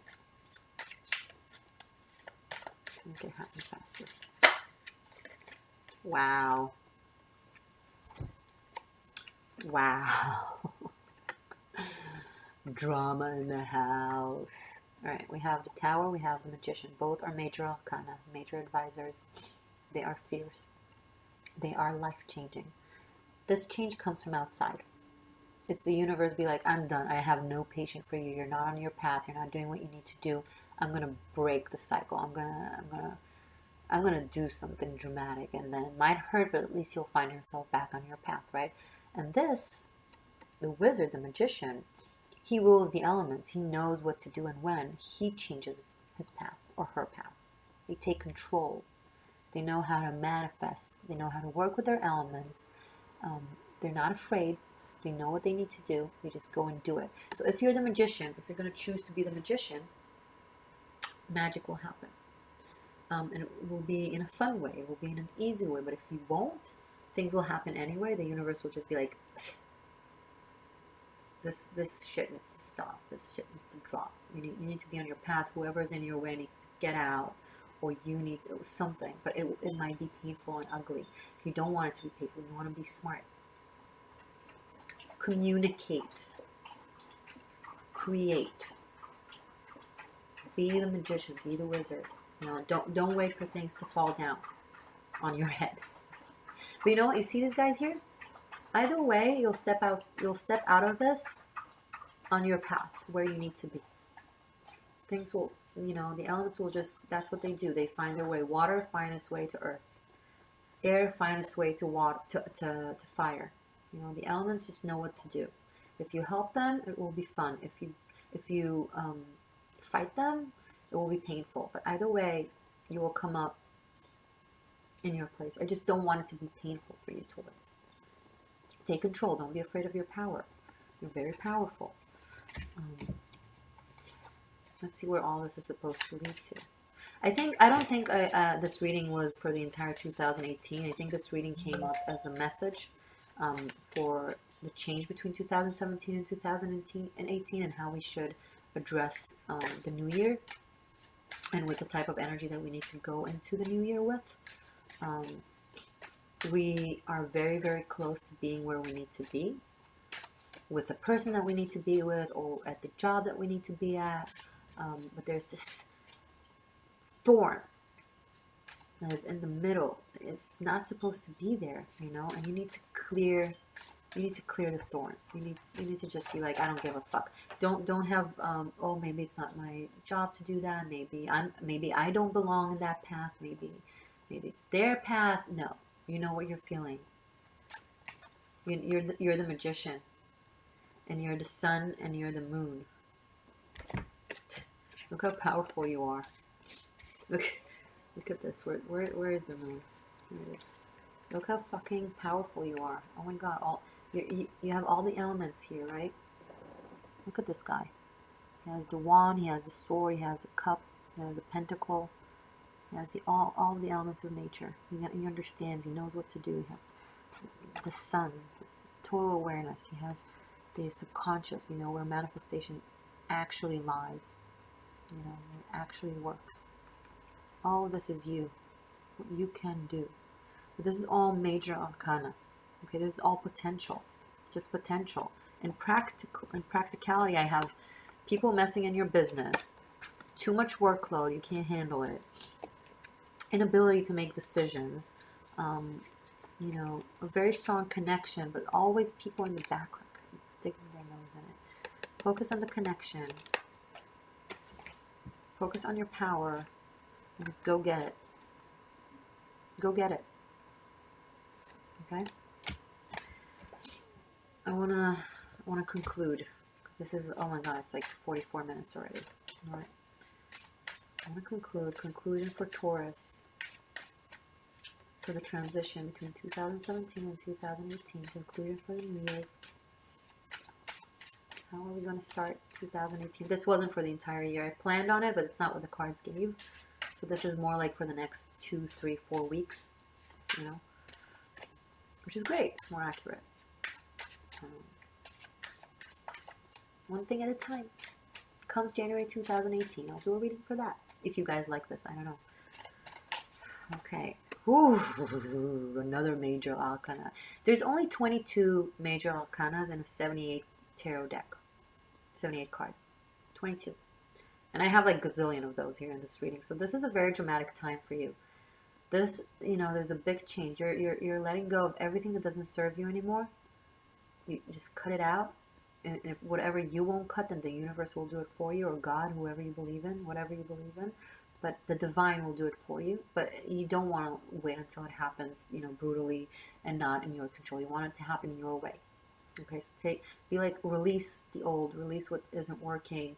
to make it happen faster? Wow. Wow. Drama in the house. All right, we have the Tower, we have the Magician. Both are major arcana, major advisors. They are fierce. They are life-changing. This change comes from outside. It's the universe be like, I'm done. I have no patience for you. You're not on your path. You're not doing what you need to do. I'm gonna break the cycle. I'm gonna do something dramatic, and then it might hurt, but at least you'll find yourself back on your path, right? And this, the wizard, the magician, he rules the elements. He knows what to do and when. He changes his path or her path. They take control. They know how to manifest. They know how to work with their elements. They're not afraid. They know what they need to do. They just go and do it. So if you're the magician, if you're going to choose to be the magician, magic will happen. And it will be in a fun way. It will be in an easy way. But if you won't, things will happen anyway. The universe will just be like, this shit needs to stop. This shit needs to drop. You need to be on your path. Whoever's in your way needs to get out, or you need to, something. But it might be painful and ugly. You don't want it to be painful. You want to be smart. Communicate. Create. Be the magician. Be the wizard. You know, don't wait for things to fall down on your head. But you know what? You see these guys here? Either way, you'll step out of this on your path where you need to be. Things will, you know, the elements will just, that's what they do. They find their way. Water finds its way to earth. Air finds its way to water, to fire. You know, the elements just know what to do. If you help them, it will be fun. If you fight them, it will be painful. But either way, you will come up in your place. I just don't want it to be painful for you, Taurus. Take control. Don't be afraid of your power. You're very powerful. Let's see where all this is supposed to lead to. I don't think this reading was for the entire 2018. I think this reading came up as a message for the change between 2017 and 2018 and how we should address the new year and with the type of energy that we need to go into the new year with. We are very, very close to being where we need to be with the person that we need to be with or at the job that we need to be at. But there's this thorn that is in the middle. It's not supposed to be there, you know, and you need to clear the thorns. You need to just be like, I don't give a fuck. Don't have oh, maybe it's not my job to do that. Maybe I don't belong in that path. Maybe it's their path. No. You know what you're feeling. You're the magician, and you're the sun, and you're the moon. Look how powerful you are. Look at this. Where is the moon? Here it is. Look how fucking powerful you are. Oh my God! You have all the elements here, right? Look at this guy. He has the wand. He has the sword. He has the cup. He has the pentacle. He has all the elements of nature. He understands. He knows what to do. He has the sun, total awareness. He has the subconscious, you know, where manifestation actually lies. You know, it actually works. All of this is you. What you can do. But this is all major arcana. Okay, this is all potential. Just potential. In practicality, I have people messing in your business. Too much workload. You can't handle it. Inability to make decisions, you know, a very strong connection, but always people in the background sticking their nose in it. Focus on the connection. Focus on your power. And just go get it. Go get it. Okay? I wanna conclude because this is, oh my God, it's like 44 minutes already. All right. I want to conclusion for Taurus for the transition between 2017 and 2018, conclusion for the New Year's. How are we going to start 2018? This wasn't for the entire year. I planned on it, but it's not what the cards gave. So this is more like for the next 2, 3, 4 weeks, you know, which is great. It's more accurate. One thing at a time. Comes January 2018. I'll do a reading for that. If you guys like this, I don't know. Okay. Ooh, another major arcana. There's only 22 major arcanas in a 78 tarot deck. 78 cards. 22. And I have like gazillion of those here in this reading. So this is a very dramatic time for you. This, there's a big change. You're letting go of everything that doesn't serve you anymore. You just cut it out. And if whatever you won't cut, then the universe will do it for you, or God, whoever you believe in, whatever you believe in. But the divine will do it for you. But you don't want to wait until it happens, brutally and not in your control. You want it to happen your way. Okay, so release the old, release what isn't working.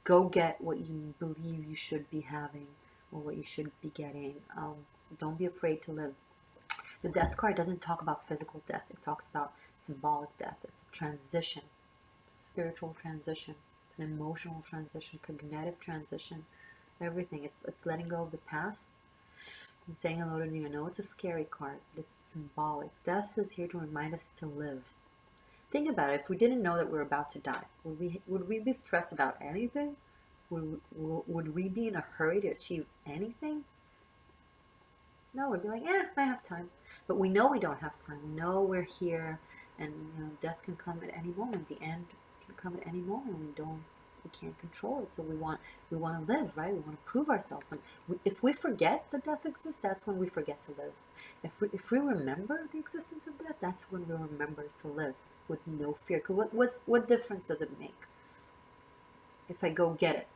Go get what you believe you should be having or what you should be getting. Don't be afraid to live. The death card doesn't talk about physical death. It talks about symbolic death. It's a transition. It's a spiritual transition. It's an emotional transition, cognitive transition, everything. It's letting go of the past and saying hello to new. I know it's a scary card, but it's symbolic. Death is here to remind us to live. Think about it. If we didn't know that we're about to die, would we be stressed about anything? Would we be in a hurry to achieve anything? No, we'd be like, I have time. But we know we don't have time. We know we're here, and death can come at any moment. The end can come at any moment. We can't control it. So we want to live, right? We want to prove ourselves. And if we forget that death exists, that's when we forget to live. If we remember the existence of death, that's when we remember to live with no fear. What difference does it make if I go get it?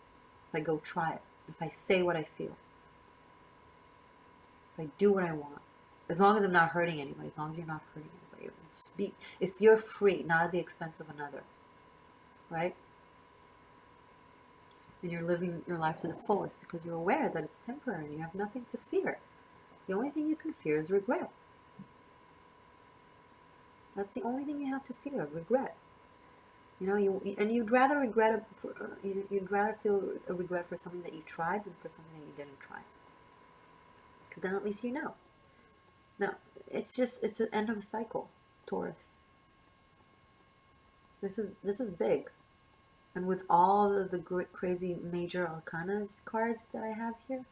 If I go try it? If I say what I feel? If I do what I want? As long as I'm not hurting anybody, as long as you're not hurting anybody, if you're free, not at the expense of another, right? And you're living your life to the fullest because you're aware that it's temporary and you have nothing to fear. The only thing you can fear is regret. That's the only thing you have to fear, regret. You'd rather you'd rather feel a regret for something that you tried than for something that you didn't try. Because then at least you know. No, it's the end of a cycle, Taurus. This is big. And with all the crazy major arcanas cards that I have here,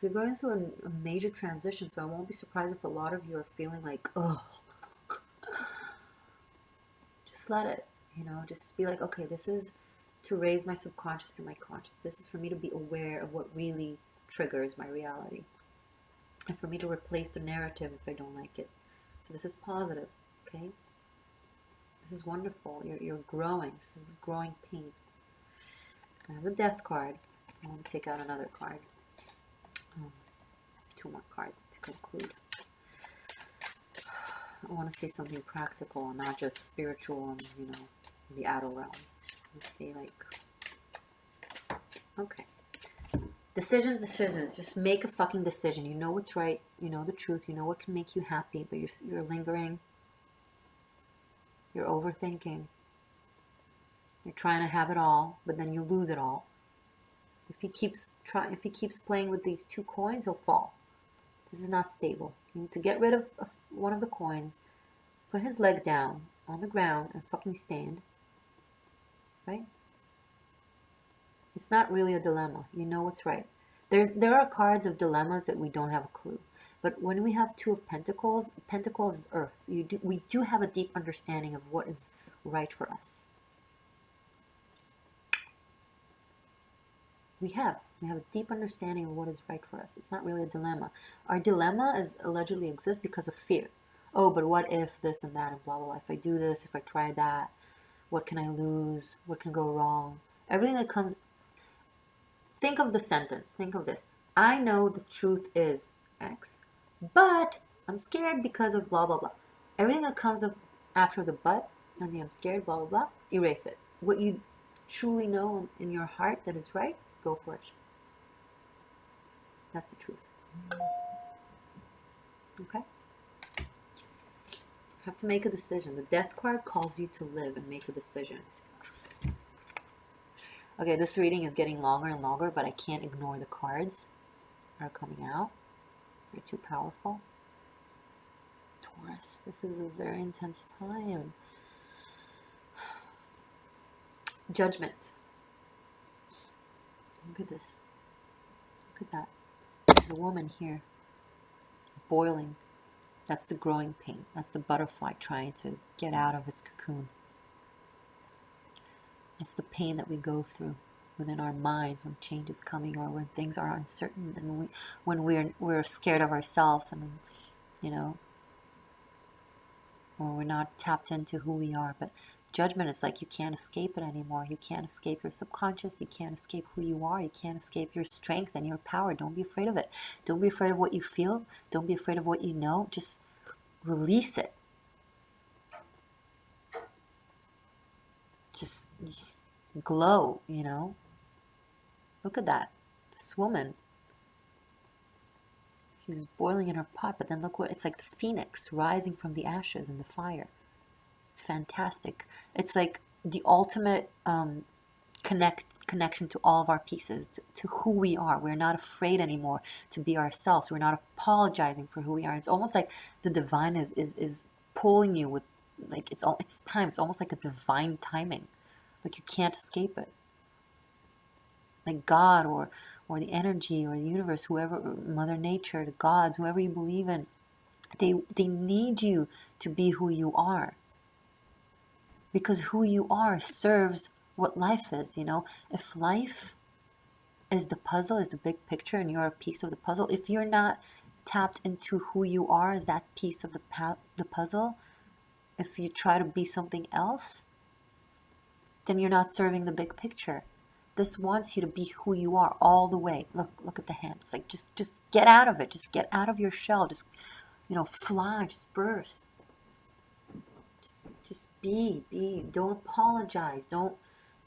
you're going through a major transition, so I won't be surprised if a lot of you are feeling like, oh, just let it, just be like, okay, this is to raise my subconscious to my conscious. This is for me to be aware of what really triggers my reality. And for me to replace the narrative if I don't like it. So this is positive, okay? This is wonderful. You're growing. This is growing pain. I have the death card. I want to take out another card. 2 more cards to conclude. I want to see something practical and not just spiritual and, in the outer realms. Let's see, okay. Decisions. Just make a fucking decision. You know what's right. You know the truth. You know what can make you happy, but you're lingering. You're overthinking. You're trying to have it all, but then you lose it all. If he keeps playing with these 2 coins, he'll fall. This is not stable. You need to get rid of one of the coins, put his leg down on the ground, and fucking stand. Right? It's not really a dilemma. You know what's right. There are cards of dilemmas that we don't have a clue. But when we have 2 of Pentacles, Pentacles is earth. We do have a deep understanding of what is right for us. We have a deep understanding of what is right for us. It's not really a dilemma. Our dilemma allegedly exists because of fear. Oh, but what if this and that and blah, blah, blah. If I do this, if I try that, what can I lose? What can go wrong? Everything that comes... Think of the sentence. Think of this. I know the truth is X, but I'm scared because of blah, blah, blah. Everything that comes after the but and the I'm scared, blah, blah, blah, erase it. What you truly know in your heart that is right, go for it. That's the truth. Okay? You have to make a decision. The death card calls you to live and make a decision. Okay, this reading is getting longer and longer, but I can't ignore the cards that are coming out. They're too powerful. Taurus, this is a very intense time. Judgment. Look at this. Look at that. There's a woman here, boiling. That's the growing pain. That's the butterfly trying to get out of its cocoon. It's the pain that we go through within our minds when change is coming, or when things are uncertain, and when we're scared of ourselves, and or we're not tapped into who we are. But judgment is like, you can't escape it anymore. You can't escape your subconscious. You can't escape who you are. You can't escape your strength and your power. Don't be afraid of it. Don't be afraid of what you feel. Don't be afraid of what you know. Just release it. Just glow, Look at that. This woman, she's boiling in her pot, but then look what, it's like the phoenix rising from the ashes in the fire. It's fantastic. It's like the ultimate connection to all of our pieces, to who we are. We're not afraid anymore to be ourselves. We're not apologizing for who we are. It's almost like the divine is pulling you with, like, it's time. It's almost like a divine timing. Like, you can't escape it. Like God or the energy or the universe, whoever, Mother Nature, the gods, whoever you believe in, they need you to be who you are. Because who you are serves what life is, If life is the puzzle, is the big picture, and you're a piece of the puzzle, if you're not tapped into who you are as that piece of the puzzle, if you try to be something else, then you're not serving the big picture. This wants you to be who you are all the way. Look at the hands. Like, just get out of it. Just get out of your shell. Just, fly, just burst. Just be. Don't apologize. Don't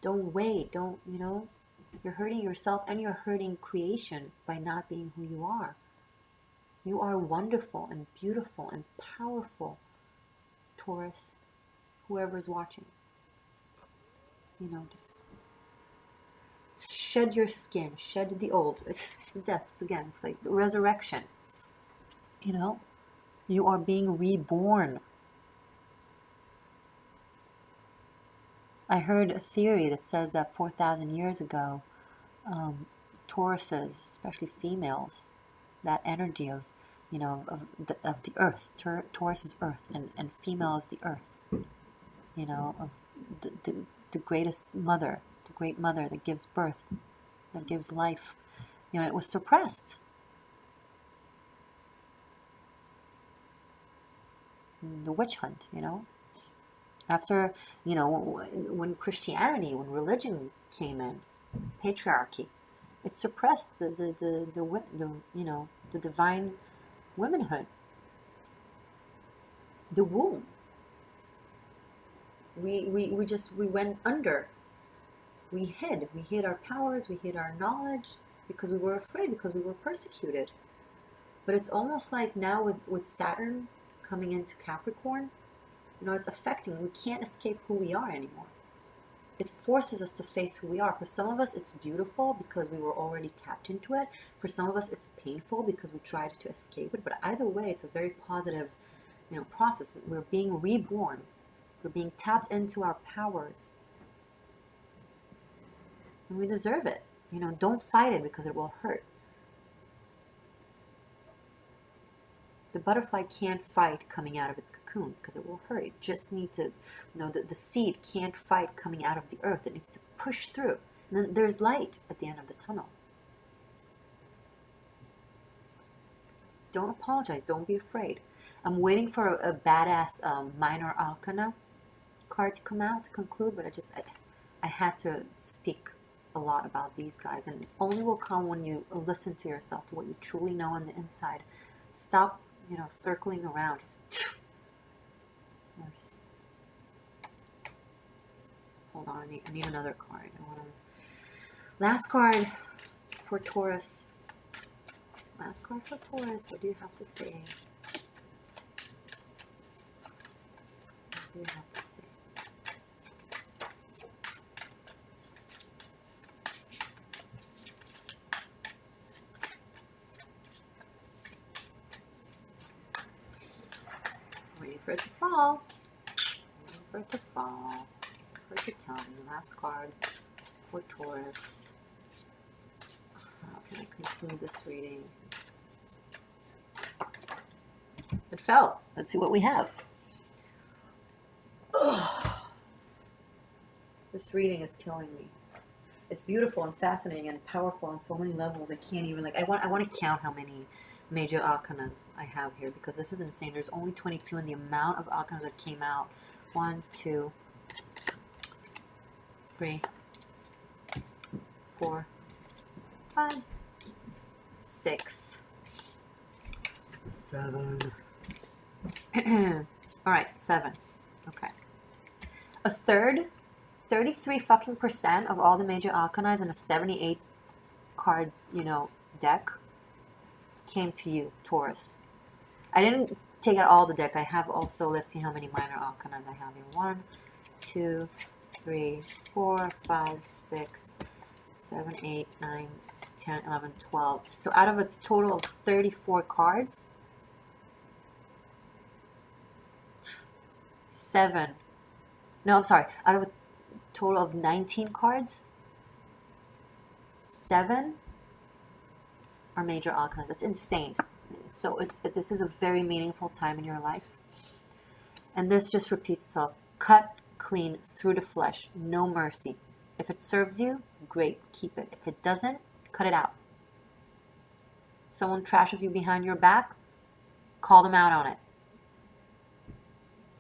wait. Don't, you're hurting yourself and you're hurting creation by not being who you are. You are wonderful and beautiful and powerful, Taurus, whoever's watching. Just shed your skin, shed the old. It's the death. It's like the resurrection. You are being reborn. I heard a theory that says that 4,000 years ago, Tauruses, especially females, that energy of the earth. Taurus is earth, and female is the earth. Of the greatest mother, the great mother that gives birth, that gives life. It was suppressed. The witch hunt, After, when Christianity, when religion came in, patriarchy, it suppressed the divine womanhood, the womb. We went under. We hid our powers, we hid our knowledge, because we were afraid, because we were persecuted. But it's almost like now with Saturn coming into Capricorn, it's affecting. We can't escape who we are anymore. It forces us to face who we are. For some of us, it's beautiful because we were already tapped into it. For some of us, it's painful because we tried to escape it. But either way, it's a very positive, process. We're being reborn. We're being tapped into our powers. And we deserve it. Don't fight it because it will hurt. The butterfly can't fight coming out of its cocoon because it will hurt. It just needs to, the seed can't fight coming out of the earth. It needs to push through. And then there's light at the end of the tunnel. Don't apologize. Don't be afraid. I'm waiting for a badass minor arcana card to come out to conclude, but I had to speak a lot about these guys, and it only will come when you listen to yourself, to what you truly know on the inside. Stop, circling around. Just hold on. I need another card. Last card for Taurus. Last card for Taurus. What do you have to say? What do you have to say? Waiting for it to fall. Waiting for it to fall. For it to tell me. Last card for Taurus. How can I conclude this reading? felt. Let's see what we have. Ugh. This reading is killing me. It's beautiful and fascinating and powerful on so many levels. I can't even, like, I want to count how many major arcanas I have here, because this is insane. There's only 22, and the amount of arcanas that came out. 1, 2, 3, 4, 5, 6, 7. All right, 7. Okay. A third, 33 fucking % of all the major arcanas in a 78 cards, deck came to you, Taurus. I didn't take out all the deck. I have also, let's see how many minor arcanas I have here. 1, 2, 3, 4, 5, 6, 7, 8, 9, 10, 11, 12. So out of a total of 34 cards, 7. No, I'm sorry. Out of a total of 19 cards, 7 are major arcanas. That's insane. So this is a very meaningful time in your life. And this just repeats itself. Cut clean through the flesh. No mercy. If it serves you, great, keep it. If it doesn't, cut it out. Someone trashes you behind your back, call them out on it.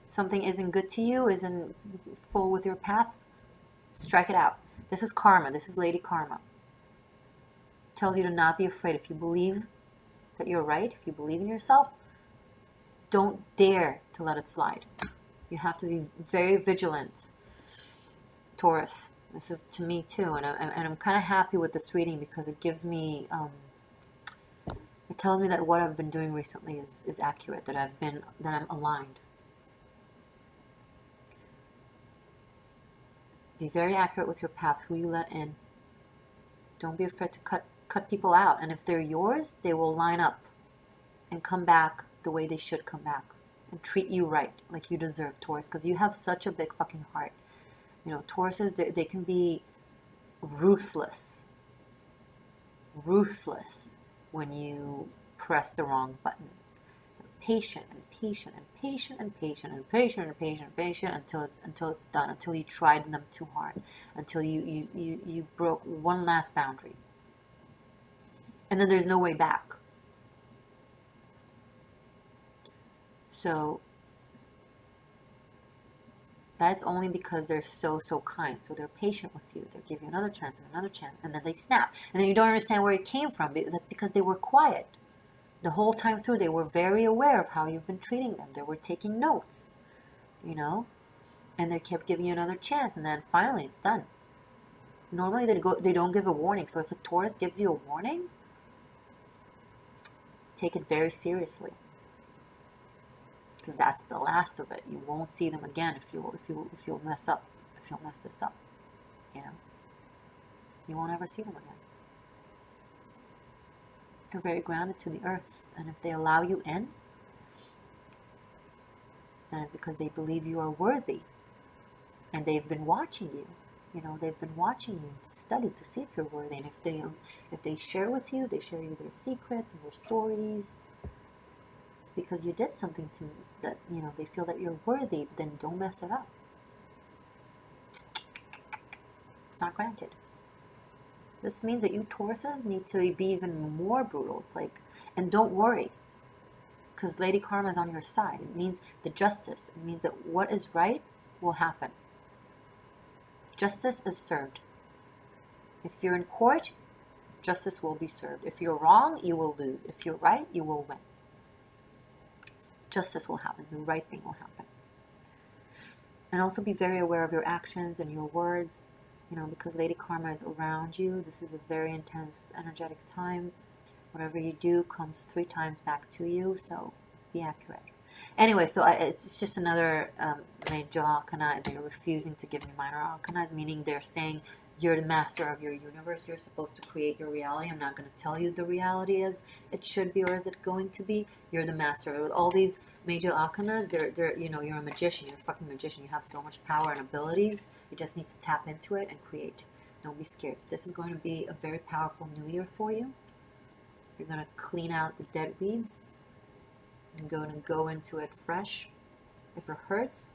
Something isn't good to you, isn't full with your path, strike it out. This is karma. This is Lady Karma. Tells you to not be afraid. If you believe that you're right, if you believe in yourself, don't dare to let it slide. You have to be very vigilant, Taurus. This is to me too, and I'm kind of happy with this reading, because it gives me, it tells me that what I've been doing recently is accurate, that I'm aligned. Be very accurate with your path, who you let in. Don't be afraid to cut people out, and if they're yours, they will line up and come back the way they should come back, and treat you right, like you deserve, Taurus, because you have such a big fucking heart. Tauruses, they can be ruthless when you press the wrong button. Patient and patient and patient and patient and patient and patient and patient until it's done, until you tried them too hard, until you broke one last boundary. And then there's no way back. So that's only because they're so kind. So they're patient with you. They'll give you another chance and another chance, and then they snap. And then you don't understand where it came from. That's because they were quiet. The whole time through, they were very aware of how you've been treating them. They were taking notes, and they kept giving you another chance, and then finally it's done. Normally they don't give a warning. So if a Taurus gives you a warning, take it very seriously, because that's the last of it. You won't see them again if you'll mess this up. You won't ever see them again. They're very grounded to the earth, and if they allow you in, then it's because they believe you are worthy, and they've been watching you. They've been watching you to study, to see if you're worthy. And if they share with you, they share you their secrets and their stories, it's because you did something to that. They feel that you're worthy, but then don't mess it up. It's not granted. This means that you Tauruses need to be even more brutal. It's like, and don't worry, because Lady Karma is on your side. It means the justice. It means that what is right will happen. Justice is served. If you're in court, justice will be served. If you're wrong, you will lose. If you're right, you will win. Justice will happen. The right thing will happen. And also be very aware of your actions and your words. Because Lady Karma is around you. This is a very intense, energetic time. Whatever you do comes 3 times back to you, so be accurate. Anyway, so it's just another major arcana. They're refusing to give me minor arcanas, meaning they're saying you're the master of your universe. You're supposed to create your reality. I'm not going to tell you the reality as it should be or as it's going to be. You're the master. With all these major arcanas, they're you're a magician. You're a fucking magician. You have so much power and abilities. You just need to tap into it and create. Don't be scared. So this is going to be a very powerful new year for you. You're going to clean out the dead weeds. and go into it fresh. If it hurts,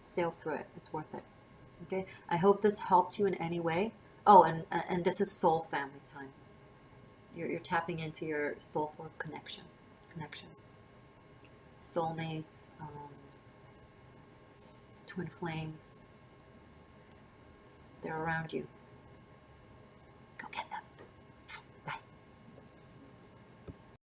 sail through it. It's worth it. Okay. I hope this helped you in any way. Oh, and this is soul family time. You're tapping into your soulful connections, soulmates, twin flames. They're around you.